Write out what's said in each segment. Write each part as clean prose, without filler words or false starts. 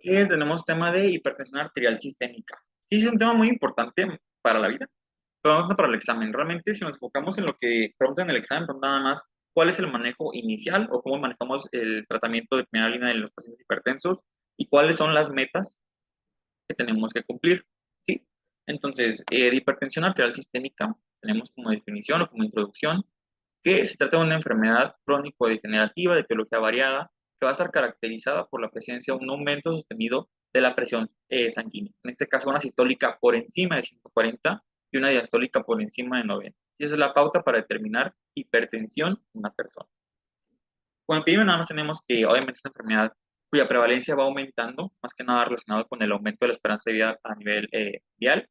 Tenemos tema de hipertensión arterial sistémica. Sí, es un tema muy importante para la vida, pero no para el examen. Realmente, si nos enfocamos en lo que preguntan en el examen, pues nada más cuál es el manejo inicial o cómo manejamos el tratamiento de primera línea de los pacientes hipertensos y cuáles son las metas que tenemos que cumplir. ¿Sí? Entonces, de hipertensión arterial sistémica, tenemos como definición o como introducción que se trata de una enfermedad crónico-degenerativa de etiología variada que va a estar caracterizada por la presencia de un aumento sostenido de la presión sanguínea. En este caso, una sistólica por encima de 140 y una diastólica por encima de 90. Y esa es la pauta para determinar hipertensión en una persona. Bueno, primero nada más tenemos que obviamente esta enfermedad cuya prevalencia va aumentando, más que nada relacionado con el aumento de la esperanza de vida a nivel mundial,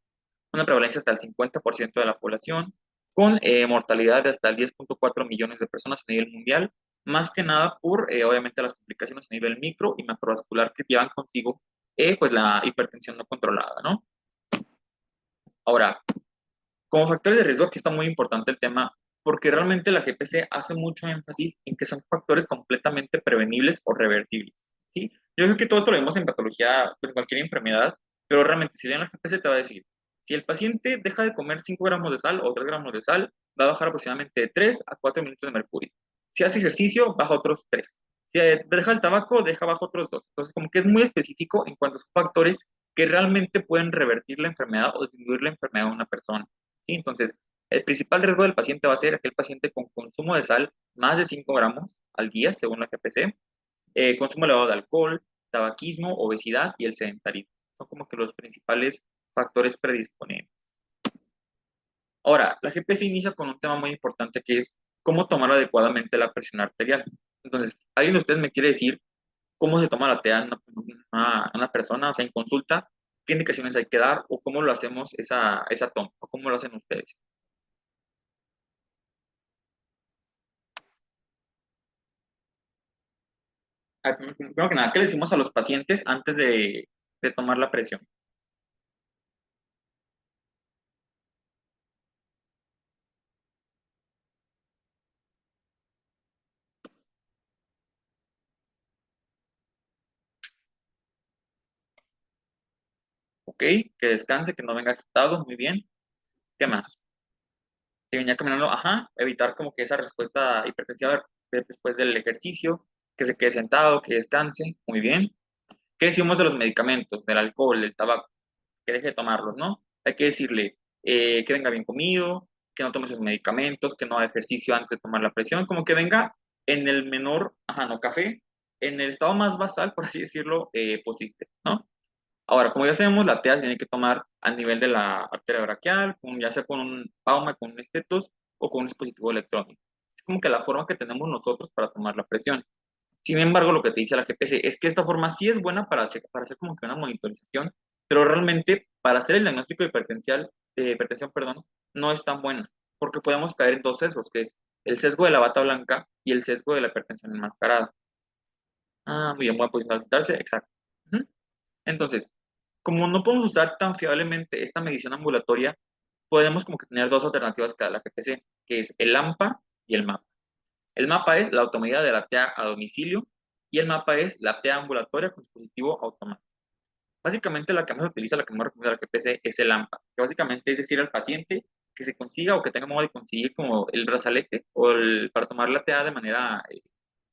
una prevalencia hasta el 50% de la población, con mortalidad de hasta el 10.4 millones de personas a nivel mundial, más que nada por, obviamente, las complicaciones a nivel micro y macrovascular que llevan consigo, pues, la hipertensión no controlada, ¿no? Ahora, como factores de riesgo, aquí está muy importante el tema, porque realmente la GPC hace mucho énfasis en que son factores completamente prevenibles o revertibles, ¿sí? Yo creo que todo esto lo vemos en patología, en cualquier enfermedad, pero realmente si leen la GPC te va a decir, si el paciente deja de comer 5 gramos de sal o 3 gramos de sal, va a bajar aproximadamente de 3 a 4 minutos de mercurio. Si hace ejercicio, baja otros 3. Si deja el tabaco, deja bajo otros 2. Entonces, como que es muy específico en cuanto a sus factores que realmente pueden revertir la enfermedad o disminuir la enfermedad de una persona. ¿Sí? Entonces, el principal riesgo del paciente va a ser aquel paciente con consumo de sal más de 5 gramos al día, según la GPC, consumo elevado de alcohol, tabaquismo, obesidad y el sedentarismo. Son como que los principales factores predisponentes. Ahora, la GPC inicia con un tema muy importante que es cómo tomar adecuadamente la presión arterial. Entonces, ¿alguien de ustedes me quiere decir cómo se toma la TEA en una persona, o sea, en consulta? ¿Qué indicaciones hay que dar o cómo lo hacemos esa toma o cómo lo hacen ustedes? Primero que nada, ¿qué le decimos a los pacientes antes de tomar la presión? ¿Ok? Que descanse, que no venga agitado, muy bien. ¿Qué más? Si venía caminando, ajá, evitar como que esa respuesta hipertensiva después del ejercicio, que se quede sentado, que descanse, muy bien. ¿Qué decimos de los medicamentos, del alcohol, del tabaco? Que deje de tomarlos, ¿no? Hay que decirle que venga bien comido, que no tome sus medicamentos, que no haga ejercicio antes de tomar la presión, como que venga en el menor, ajá, no café, en el estado más basal, por así decirlo, posible, ¿no? Ahora, como ya sabemos, la TEA se tiene que tomar a nivel de la arteria braquial, ya sea con un Bauma, con un estetos o con un dispositivo electrónico. Es como que la forma que tenemos nosotros para tomar la presión. Sin embargo, lo que te dice la GPC es que esta forma sí es buena para hacer como que una monitorización, pero realmente para hacer el diagnóstico de hipertensión, perdón, no es tan buena, porque podemos caer en dos sesgos, que es el sesgo de la bata blanca y el sesgo de la hipertensión enmascarada. Ah, muy bien, buena posición de sentarse, exacto. Ujú. Entonces, como no podemos usar tan fiablemente esta medición ambulatoria, podemos como que tener dos alternativas para la GPC, que es el AMPA y el MAPA. El mapa es la automedida de la TEA a domicilio y el mapa es la TEA ambulatoria con dispositivo automático. Básicamente la que más se utiliza, la que más recomienda la GPC es el AMPA, que básicamente es decir al paciente que se consiga o que tenga modo de conseguir como el brazalete para tomar la TEA de manera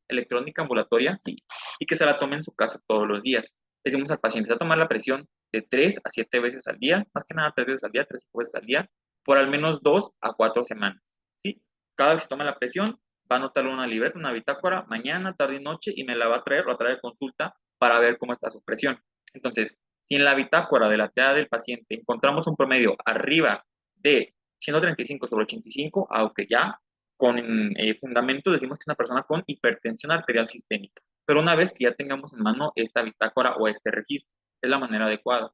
electrónica ambulatoria, sí, y que se la tome en su casa todos los días. Le decimos al paciente, se va a tomar la presión de 3 a 7 veces al día, más que nada 3 veces al día, 3 veces al día, por al menos 2 a 4 semanas. ¿Sí? Cada vez que toma la presión, va a anotarlo en una libreta, una bitácora, mañana, tarde y noche, y me la va a traer, o a traer de consulta para ver cómo está su presión. Entonces, si en la bitácora de la TEA del paciente encontramos un promedio arriba de 135 sobre 85, aunque ya con fundamento decimos que es una persona con hipertensión arterial sistémica. Pero una vez que ya tengamos en mano esta bitácora o este registro, es la manera adecuada.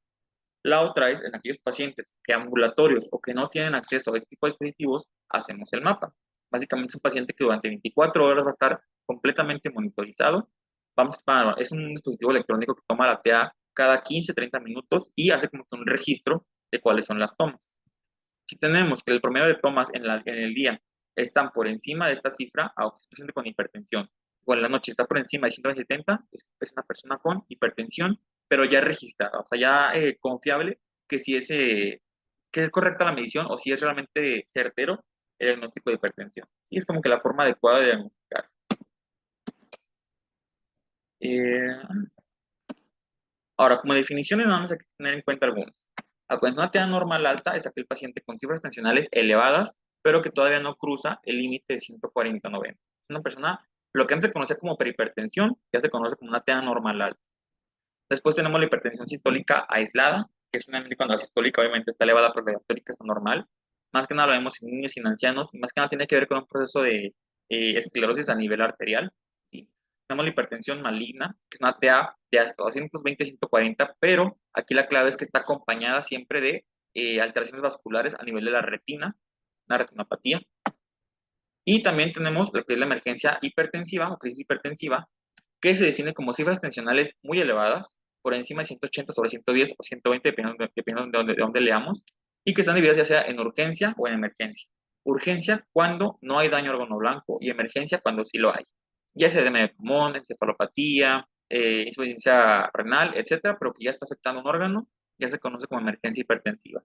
La otra es en aquellos pacientes que ambulatorios o que no tienen acceso a este tipo de dispositivos, hacemos el mapa. Básicamente es un paciente que durante 24 horas va a estar completamente monitorizado. Es un dispositivo electrónico que toma la TA cada 15, 30 minutos y hace como que un registro de cuáles son las tomas. Si tenemos que el promedio de tomas en el día están por encima de esta cifra, aunque es un paciente con hipertensión, o en la noche está por encima de 170, es una persona con hipertensión, pero ya registrada, o sea, ya confiable que si es, que es correcta la medición o si es realmente certero el diagnóstico de hipertensión. Y es como que la forma adecuada de diagnosticar. Eh, Ahora, como definiciones, vamos a tener en cuenta algunas. Acuérdense, una TEA normal alta es aquel paciente con cifras tensionales elevadas, pero que todavía no cruza el límite de 140-90. Es una persona, lo que antes se conocía como perihipertensión, ya se conoce como una TEA normal alta. Después tenemos la hipertensión sistólica aislada, que es una cuando la sistólica obviamente está elevada, pero la diastólica está normal. Más que nada lo vemos en niños y en ancianos, y más que nada tiene que ver con un proceso de esclerosis a nivel arterial. ¿Sí? Tenemos la hipertensión maligna, que es una TA de hasta 220-140, pero aquí la clave es que está acompañada siempre de alteraciones vasculares a nivel de la retina, una retinopatía. Y también tenemos lo que es la emergencia hipertensiva o crisis hipertensiva, que se define como cifras tensionales muy elevadas, por encima de 180/110 o 120, dependiendo de dónde leamos, y que están divididas ya sea en urgencia o en emergencia. Urgencia cuando no hay daño a órgano blanco y emergencia cuando sí lo hay. Ya sea edema de pulmón, encefalopatía, insuficiencia renal, etcétera, pero que ya está afectando un órgano, ya se conoce como emergencia hipertensiva.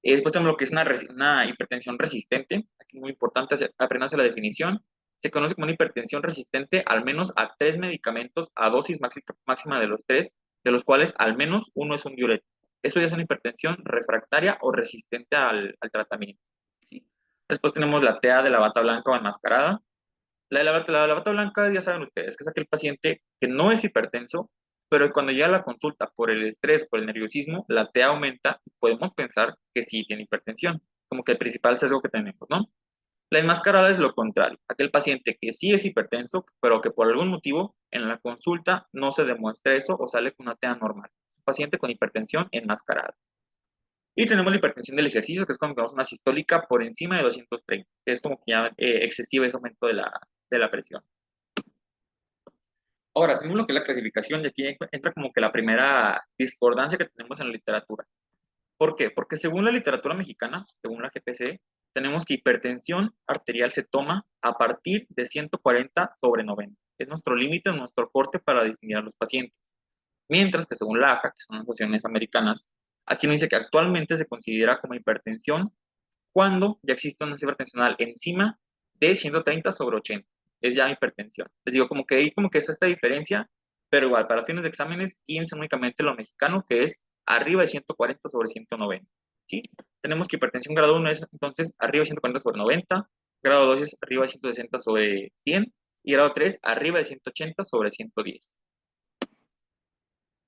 Después tenemos lo que es una hipertensión resistente. Aquí es muy importante aprenderse la definición. Se conoce como una hipertensión resistente al menos a 3 medicamentos a dosis máxima de los tres, de los cuales al menos uno es un diurético. Eso ya es una hipertensión refractaria o resistente al tratamiento. ¿Sí? Después tenemos la TEA de la bata blanca o enmascarada. La bata blanca, ya saben ustedes, que es aquel paciente que no es hipertenso, pero cuando llega a la consulta por el estrés, por el nerviosismo, la T aumenta y podemos pensar que sí tiene hipertensión, como que el principal sesgo que tenemos, ¿no? La enmascarada es lo contrario, aquel paciente que sí es hipertenso, pero que por algún motivo en la consulta no se demuestra eso o sale con una TEA normal. Paciente con hipertensión enmascarada. Y tenemos la hipertensión del ejercicio, que es cuando tenemos una sistólica por encima de 230, que es como que ya excesivo ese aumento de la presión. Ahora, tenemos lo que es la clasificación y aquí entra como que la primera discordancia que tenemos en la literatura. ¿Por qué? Porque según la literatura mexicana, según la GPC, tenemos que hipertensión arterial se toma a partir de 140/90. Es nuestro límite, nuestro corte para distinguir a los pacientes. Mientras que según la AJA, que son las asociaciones americanas, aquí nos dice que actualmente se considera como hipertensión cuando ya existe una cifra tensional encima de 130/80. Es ya hipertensión. Les digo, como que ahí como que es esta diferencia, pero igual, para fines de exámenes, guíense únicamente lo mexicano, que es arriba de 140/190. ¿Sí? Tenemos que hipertensión grado 1 es entonces arriba de 140/90, grado 2 es arriba de 160/100 y grado 3 arriba de 180/110.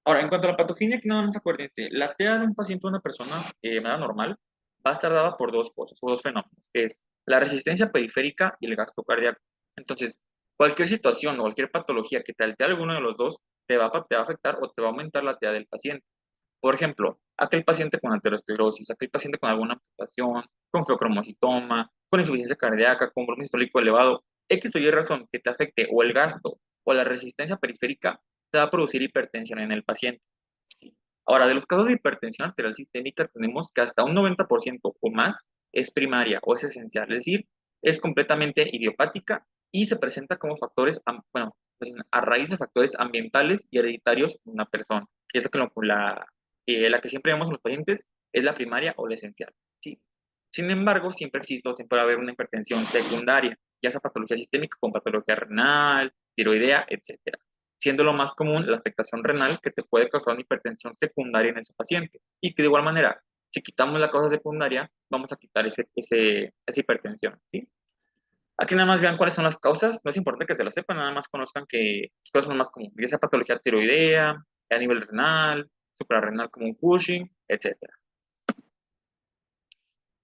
Ahora, en cuanto a la patogenia, que nada más acuérdense, la TEA de un paciente o una persona de manera normal va a estar dada por dos cosas o dos fenómenos, que es la resistencia periférica y el gasto cardíaco. Entonces, cualquier situación o cualquier patología que te altere alguno de los dos te va a afectar o te va a aumentar la TEA del paciente. Por ejemplo, aquel paciente con aterosclerosis, aquel paciente con alguna amputación, con feocromocitoma, con insuficiencia cardíaca, con volumen sistólico elevado, X o Y razón que te afecte o el gasto o la resistencia periférica, te va a producir hipertensión en el paciente. Ahora, de los casos de hipertensión arterial sistémica, tenemos que hasta un 90% o más es primaria o es esencial, es decir, es completamente idiopática y se presenta como factores, bueno, pues, a raíz de factores ambientales y hereditarios en una persona, que es lo que la que siempre vemos en los pacientes es la primaria o la esencial. ¿Sí? Sin embargo, siempre existe o siempre va a haber una hipertensión secundaria, ya sea patología sistémica con patología renal, tiroidea, etcétera, siendo lo más común la afectación renal que te puede causar una hipertensión secundaria en ese paciente. Y que de igual manera, si quitamos la causa secundaria, vamos a quitar esa hipertensión. ¿Sí? Aquí nada más vean cuáles son las causas. No es importante que se las sepan, nada más conozcan que las cosas son más comunes, ya sea patología tiroidea, a nivel renal, suprarrenal como un Cushing, etcétera.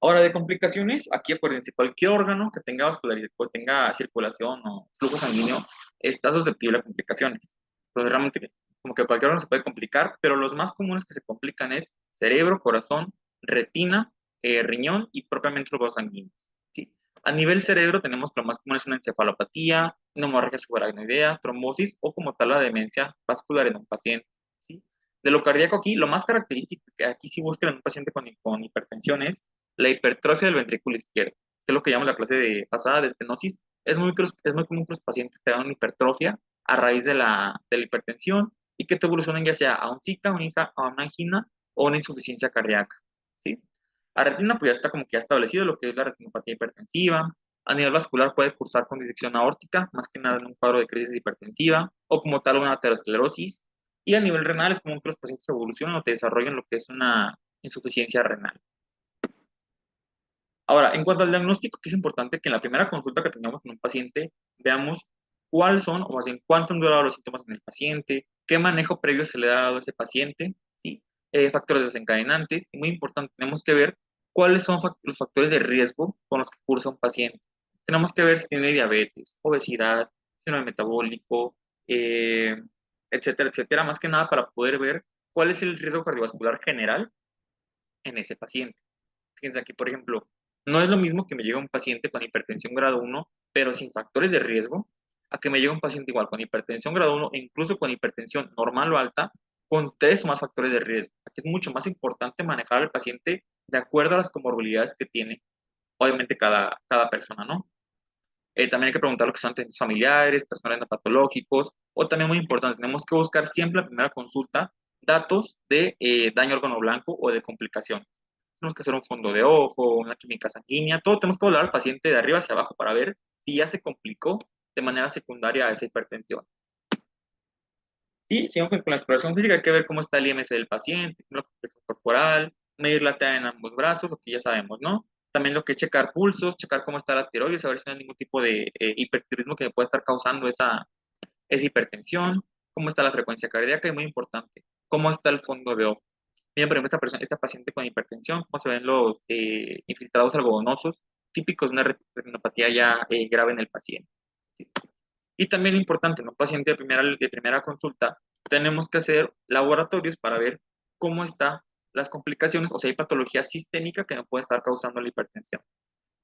Ahora, de complicaciones, aquí acuérdense, cualquier órgano que tenga vascularidad, o tenga circulación o flujo sanguíneo, está susceptible a complicaciones. Entonces, realmente, como que cualquier órgano se puede complicar, pero los más comunes que se complican es cerebro, corazón, retina, riñón y propiamente los vasos sanguíneos. ¿Sí? A nivel cerebro tenemos que lo más común es una encefalopatía, una hemorragia subaracnoidea, trombosis o como tal la demencia vascular en un paciente. ¿Sí? De lo cardíaco aquí, lo más característico que aquí sí buscan en un paciente con hipertensión es la hipertrofia del ventrículo izquierdo, que es lo que llamamos la clase pasada de estenosis. Es muy común que los pacientes tengan una hipertrofia a raíz de la hipertensión y que te evolucionen ya sea a un Zika, a una angina o una insuficiencia cardíaca, ¿sí? La retina pues ya está como que ya establecido lo que es la retinopatía hipertensiva. A nivel vascular puede cursar con disección aórtica, más que nada en un cuadro de crisis hipertensiva, o como tal una aterosclerosis. Y a nivel renal es común que los pacientes evolucionen o te desarrollen lo que es una insuficiencia renal. Ahora, en cuanto al diagnóstico, que es importante que en la primera consulta que tengamos con un paciente veamos cuáles son, o más bien cuánto han durado los síntomas en el paciente, qué manejo previo se le ha dado a ese paciente, ¿sí? Factores desencadenantes, y muy importante, tenemos que ver cuáles son los factores de riesgo con los que cursa un paciente. Tenemos que ver si tiene diabetes, obesidad, síndrome metabólico, eh, etcétera, etcétera, más que nada para poder ver cuál es el riesgo cardiovascular general en ese paciente. Fíjense aquí, por ejemplo, no es lo mismo que me llegue un paciente con hipertensión grado 1, pero sin factores de riesgo, a que me llegue un paciente igual con hipertensión grado 1 e incluso con hipertensión normal o alta, con 3 o más factores de riesgo. Aquí es mucho más importante manejar al paciente de acuerdo a las comorbilidades que tiene, obviamente, cada persona, ¿no? También hay que preguntar lo que son antecedentes familiares, personales no patológicos, o también muy importante, tenemos que buscar siempre en la primera consulta datos de daño órgano blanco o de complicaciones. Tenemos que hacer un fondo de ojo, una química sanguínea, todo tenemos que hablar al paciente de arriba hacia abajo para ver si ya se complicó de manera secundaria a esa hipertensión. Y siempre con la exploración física hay que ver cómo está el IMC del paciente, la presión corporal, medir la TA en ambos brazos, lo que ya sabemos, ¿no? También lo que es checar pulsos, checar cómo está la tiroides, saber si no hay ningún tipo de hipertiroidismo que pueda estar causando esa hipertensión, cómo está la frecuencia cardíaca y muy importante, cómo está el fondo de ojo. Bien, por ejemplo, esta paciente con hipertensión, cómo se ven los infiltrados algodonosos, típicos de una retinopatía ya grave en el paciente. ¿Sí? Y también importante, en un paciente de primera consulta, tenemos que hacer laboratorios para ver cómo están las complicaciones, o sea, hay patología sistémica que no puede estar causando la hipertensión.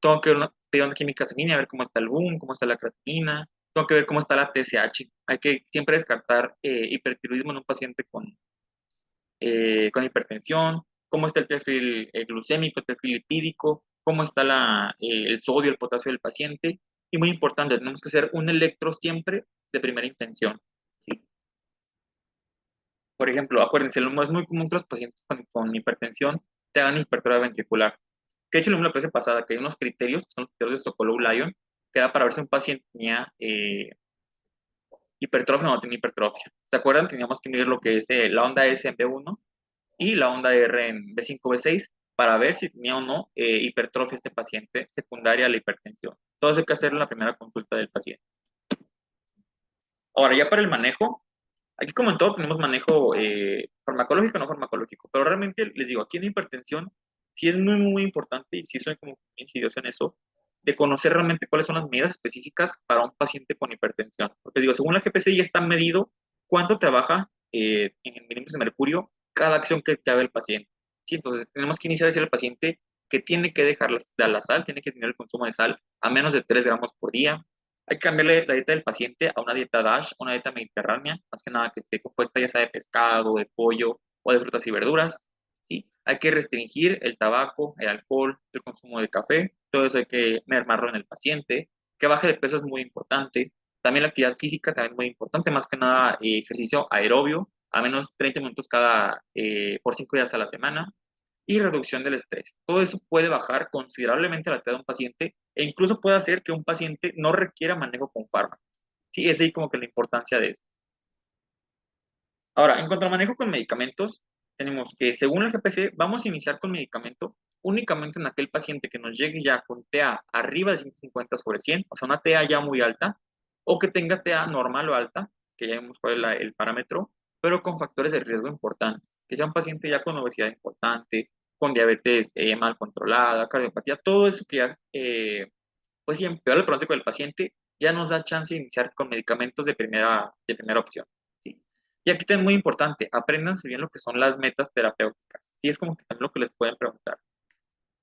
Tengo que ver pedir una química sanguínea, ver cómo está el BUN, cómo está la creatinina, tengo que ver cómo está la TSH. Hay que siempre descartar hipertiroidismo en un paciente con hipertensión, cómo está el perfil glucémico, el perfil lipídico, cómo está el sodio, el potasio del paciente. Y muy importante, tenemos que hacer un electro siempre de primera intención. ¿Sí? Por ejemplo, acuérdense, lo más muy común que los pacientes con hipertensión te hagan hipertrofia ventricular. Que de hecho, lo mismo la clase pasada, que hay unos criterios, que son los criterios de Sokolov-Lyon, que da para ver si un paciente tenía hipertrofia o no tenía hipertrofia. ¿Se acuerdan? Teníamos que medir lo que es la onda S en B1 y la onda R en B5, B6 para ver si tenía o no hipertrofia este paciente secundaria a la hipertensión. Todo eso hay que hacerlo en la primera consulta del paciente. Ahora, ya para el manejo, aquí como en todo tenemos manejo farmacológico o no farmacológico, pero realmente les digo, aquí en hipertensión sí es muy, muy importante y sí soy como muy insidioso en eso, de conocer realmente cuáles son las medidas específicas para un paciente con hipertensión. Porque digo, según la GPC ya está medido cuánto te baja en milímetros de mercurio cada acción que haga el paciente. Sí, entonces tenemos que iniciar a decir al paciente que tiene que dejar la sal, tiene que disminuir el consumo de sal a menos de 3 gramos por día. Hay que cambiarle la dieta del paciente a una dieta DASH, una dieta mediterránea, más que nada que esté compuesta ya sea de pescado, de pollo o de frutas y verduras. ¿Sí? Hay que restringir el tabaco, el alcohol, el consumo de café, todo eso hay que mermarlo en el paciente. Que baje de peso es muy importante. También la actividad física también es muy importante, más que nada ejercicio aerobio, a menos 30 minutos por 5 días a la semana y reducción del estrés. Todo eso puede bajar considerablemente la actividad de un paciente e incluso puede hacer que un paciente no requiera manejo con fármacos. Sí, es ahí como que la importancia de esto. Ahora, en cuanto al manejo con medicamentos, tenemos que, según la GPC, vamos a iniciar con medicamento únicamente en aquel paciente que nos llegue ya con TA arriba de 150/100, o sea, una TA ya muy alta, o que tenga TA normal o alta, que ya vimos cuál es el parámetro, pero con factores de riesgo importantes, que sea un paciente ya con obesidad importante, con diabetes mal controlada, cardiopatía, todo eso que ya, pues sí, empeora el pronóstico del paciente, ya nos da chance de iniciar con medicamentos de primera opción. ¿Sí? Y aquí también muy importante, apréndanse bien lo que son las metas terapéuticas. Sí, es como que también lo que les pueden preguntar.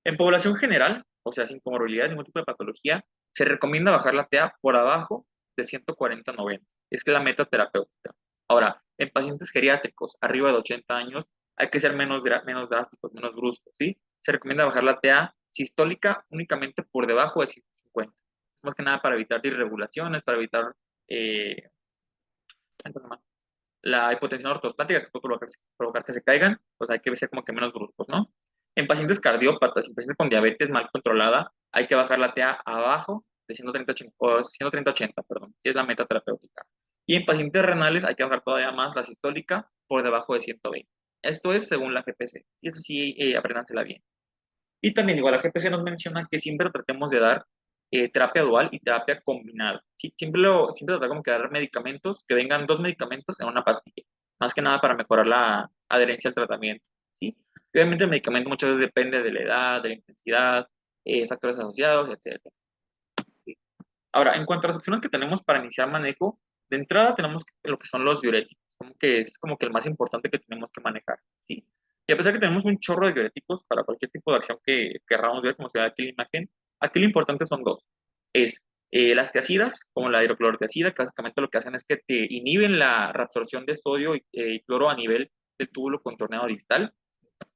En población general, o sea, sin comorbilidad, ningún tipo de patología, se recomienda bajar la TA por abajo de 140/90. Es que la meta terapéutica. Ahora, en pacientes geriátricos arriba de 80 años, hay que ser menos drásticos, menos bruscos, ¿sí? Se recomienda bajar la TA sistólica únicamente por debajo de 150. Más que nada para evitar disregulaciones, para evitar eh, la hipotensión ortostática, que puede provocar que se caigan, pues hay que ser como que menos bruscos, ¿no? En pacientes cardiópatas y pacientes con diabetes mal controlada, hay que bajar la TA abajo de 130-80, perdón, que es la meta terapéutica. Y en pacientes renales hay que bajar todavía más la sistólica por debajo de 120. Esto es según la GPC. Y esto sí, apréndansela bien. Y también igual la GPC nos menciona que siempre tratemos de dar terapia dual y terapia combinada. ¿Sí? Siempre tratar como que dar medicamentos, que vengan dos medicamentos en una pastilla. Más que nada para mejorar la adherencia al tratamiento. ¿Sí? Y obviamente el medicamento muchas veces depende de la edad, de la intensidad, factores asociados, etcétera. ¿Sí? Ahora, en cuanto a las opciones que tenemos para iniciar manejo, de entrada tenemos lo que son los diuréticos, como que es como que el más importante que tenemos que manejar, ¿sí? Y a pesar que tenemos un chorro de diuréticos para cualquier tipo de acción que queramos ver, como se ve aquí en la imagen, aquí lo importante son dos. Es las tiacidas, como la hidroclorotiazida, que básicamente lo que hacen es que te inhiben la reabsorción de sodio y cloro a nivel del túbulo contorneado distal,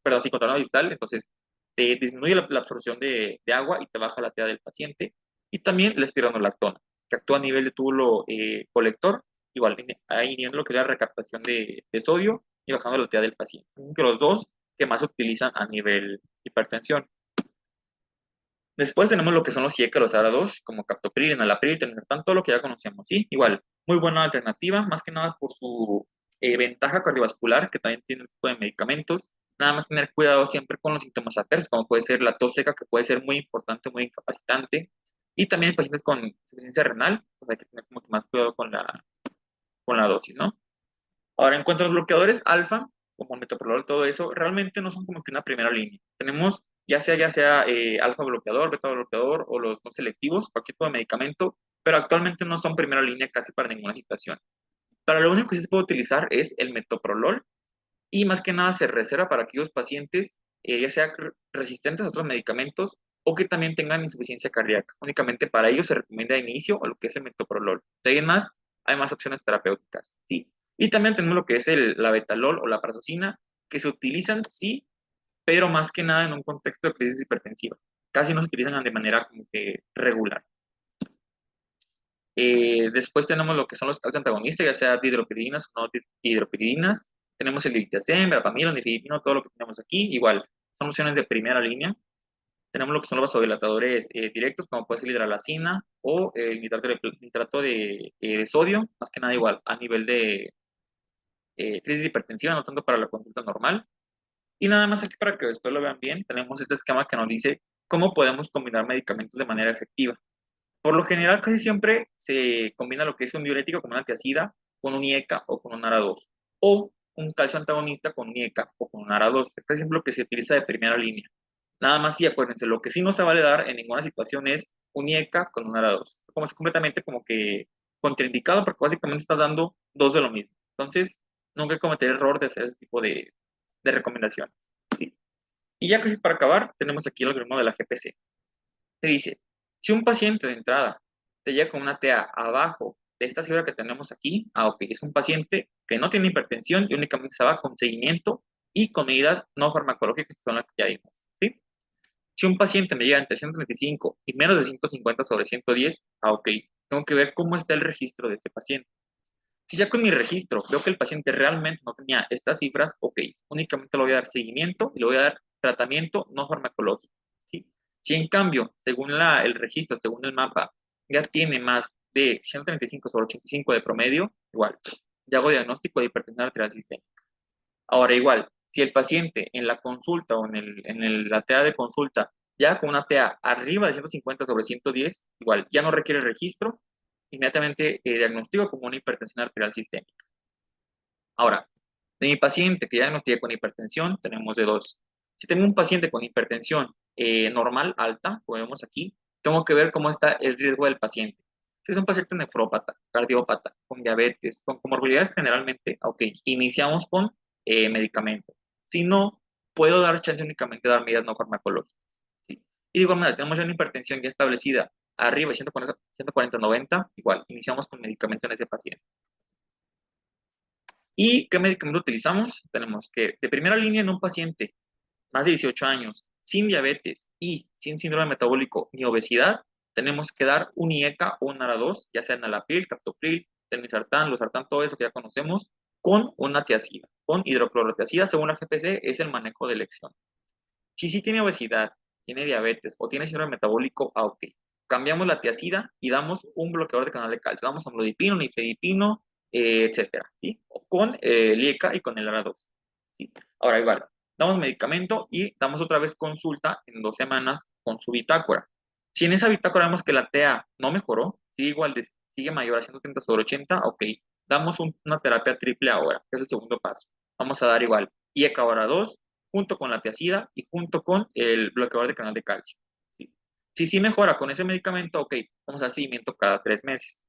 perdón, sí, contorneado distal, entonces te disminuye la absorción de agua y te baja la TA del paciente. Y también la espironolactona, que actúa a nivel de túbulo colector, igual inhibiendo lo que es la recaptación de sodio y bajando la TA del paciente. Son que los dos que más se utilizan a nivel hipertensión. Después tenemos lo que son los GIECA, los ARA2, como captopril, enalapril, telmisartán, todo lo que ya conocemos, ¿sí? Igual, muy buena alternativa, más que nada por su ventaja cardiovascular, que también tiene este tipo de medicamentos. Nada más tener cuidado siempre con los síntomas adversos, como puede ser la tos seca, que puede ser muy importante, muy incapacitante. Y también en pacientes con insuficiencia renal, pues hay que tener como que más cuidado con la dosis, ¿no? Ahora, en cuanto a los bloqueadores alfa, como el metoprolol, todo eso, realmente no son como que una primera línea. Tenemos ya sea alfa bloqueador, beta bloqueador o los no selectivos, cualquier tipo de medicamento, pero actualmente no son primera línea casi para ninguna situación. Para lo único que sí se puede utilizar es el metoprolol y más que nada se reserva para aquellos pacientes, ya sea resistentes a otros medicamentos o que también tengan insuficiencia cardíaca. Únicamente para ellos se recomienda de inicio a lo que es el metoprolol. De ahí en más, hay más opciones terapéuticas, ¿sí? Y también tenemos lo que es la betalol o la prazosin, que se utilizan, sí, pero más que nada en un contexto de crisis hipertensiva. Casi no se utilizan de manera como que regular. Después tenemos lo que son los calcios antagonistas, ya sea dihidropiridinas o no dihidropiridinas. Tenemos el diltiazem, verapamil, nifedipino, todo lo que tenemos aquí. Igual, son opciones de primera línea. Tenemos lo que son los vasodilatadores directos, como puede ser la hidralazina o nitrato de sodio, más que nada igual, a nivel de crisis hipertensiva, no tanto para la consulta normal. Y nada más aquí para que después lo vean bien, tenemos este esquema que nos dice cómo podemos combinar medicamentos de manera efectiva. Por lo general, casi siempre se combina lo que es un diurético como una antiacida con un IECA o con un ARA2, o un calcio antagonista con un IECA o con un ARA2. Este es lo que se utiliza de primera línea. Nada más sí, acuérdense, lo que sí no se vale dar en ninguna situación es un IECA con un ARA2. Como es completamente como que contraindicado porque básicamente estás dando dos de lo mismo. Entonces, nunca hay que cometer el error de hacer ese tipo de recomendaciones. ¿Sí? Y ya casi para acabar, tenemos aquí el algoritmo de la GPC. Se dice, si un paciente de entrada te llega con una TA abajo de esta cifra que tenemos aquí, ok, es un paciente que no tiene hipertensión y únicamente se va con seguimiento y con medidas no farmacológicas que son las que ya vimos, ¿sí? Si un paciente me llega entre 135 y menos de 150 sobre 110, ok, tengo que ver cómo está el registro de ese paciente. Si ya con mi registro veo que el paciente realmente no tenía estas cifras, ok, únicamente le voy a dar seguimiento y le voy a dar tratamiento no farmacológico, ¿sí? Si en cambio, según el registro, según el mapa, ya tiene más de 135 sobre 85 de promedio, igual, ya hago diagnóstico de hipertensión arterial sistémica. Ahora, igual, si el paciente en la consulta o la TA de consulta ya con una TA arriba de 150 sobre 110, igual, ya no requiere registro, inmediatamente diagnostico como una hipertensión arterial sistémica. Ahora, de mi paciente que ya diagnostiqué con hipertensión, tenemos de dos. Si tengo un paciente con hipertensión normal, alta, como vemos aquí, tengo que ver cómo está el riesgo del paciente. Si es un paciente nefrópata, cardiópata, con diabetes, con comorbilidades generalmente, ok, iniciamos con medicamento. Si no, puedo dar chance únicamente de dar medidas no farmacológicas. ¿Sí? Y de igual manera, tenemos ya una hipertensión ya establecida arriba de 140-90, igual, iniciamos con medicamento en ese paciente. ¿Y qué medicamento utilizamos? Tenemos que, de primera línea en un paciente más de 18 años, sin diabetes y sin síndrome metabólico ni obesidad, tenemos que dar un IECA o un ARA2, ya sea enalapril, captopril, telmisartán, losartán, todo eso que ya conocemos, con una tiacida, con hidroclorotiazida, según la GPC, es el manejo de elección. Si sí tiene obesidad, tiene diabetes o tiene síndrome metabólico, ok. Cambiamos la tiacida y damos un bloqueador de canal de calcio. Damos amlodipino, nifedipino, etcétera, ¿sí? O con LIECA y con el ARA2. ¿Sí? Ahora igual, damos medicamento y damos otra vez consulta en 2 semanas con su bitácora. Si en esa bitácora vemos que la TA no mejoró, sigue igual, sigue mayor a 130 sobre 80, ok. Damos una terapia triple ahora, que es el segundo paso. Vamos a dar igual IECA ahora 2 junto con la tiacida y junto con el bloqueador de canal de calcio. ¿Sí? Si sí mejora con ese medicamento, ok, vamos a dar seguimiento cada 3 meses.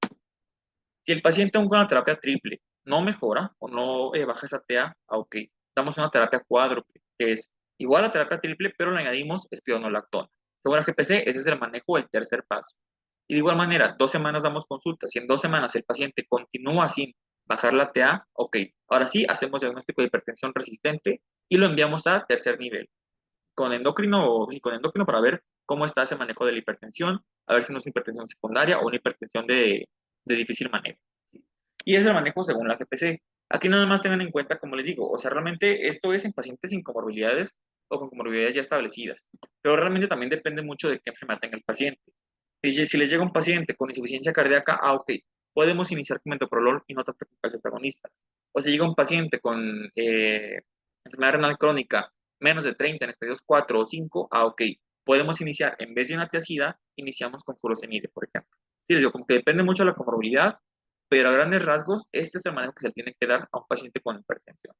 Si el paciente aún con la terapia triple no mejora o no baja esa TA, ok, damos una terapia cuádruple, que es igual a la terapia triple, pero le añadimos espionolactona. Según la GPC, ese es el manejo del tercer paso. Y de igual manera, 2 semanas damos consulta. Si en 2 semanas el paciente continúa sin bajar la TA, ok, ahora sí hacemos diagnóstico de hipertensión resistente y lo enviamos a tercer nivel con endocrino para ver cómo está ese manejo de la hipertensión, a ver si no es hipertensión secundaria o una hipertensión de difícil manejo. ¿Sí? Y es el manejo según la GPC. Aquí nada más tengan en cuenta, como les digo, o sea, realmente esto es en pacientes sin comorbilidades o con comorbilidades ya establecidas, pero realmente también depende mucho de qué enfermedad tenga el paciente. Si les llega un paciente con insuficiencia cardíaca, ok, podemos iniciar con metoprolol y no tanto con calciotagonistas. O si llega un paciente con enfermedad renal crónica menos de 30 en estadios 4 o 5, ok, podemos iniciar, en vez de una tiacida, iniciamos con furosemide, por ejemplo. Sí, les digo, como que depende mucho de la comorbilidad, pero a grandes rasgos, este es el manejo que se le tiene que dar a un paciente con hipertensión.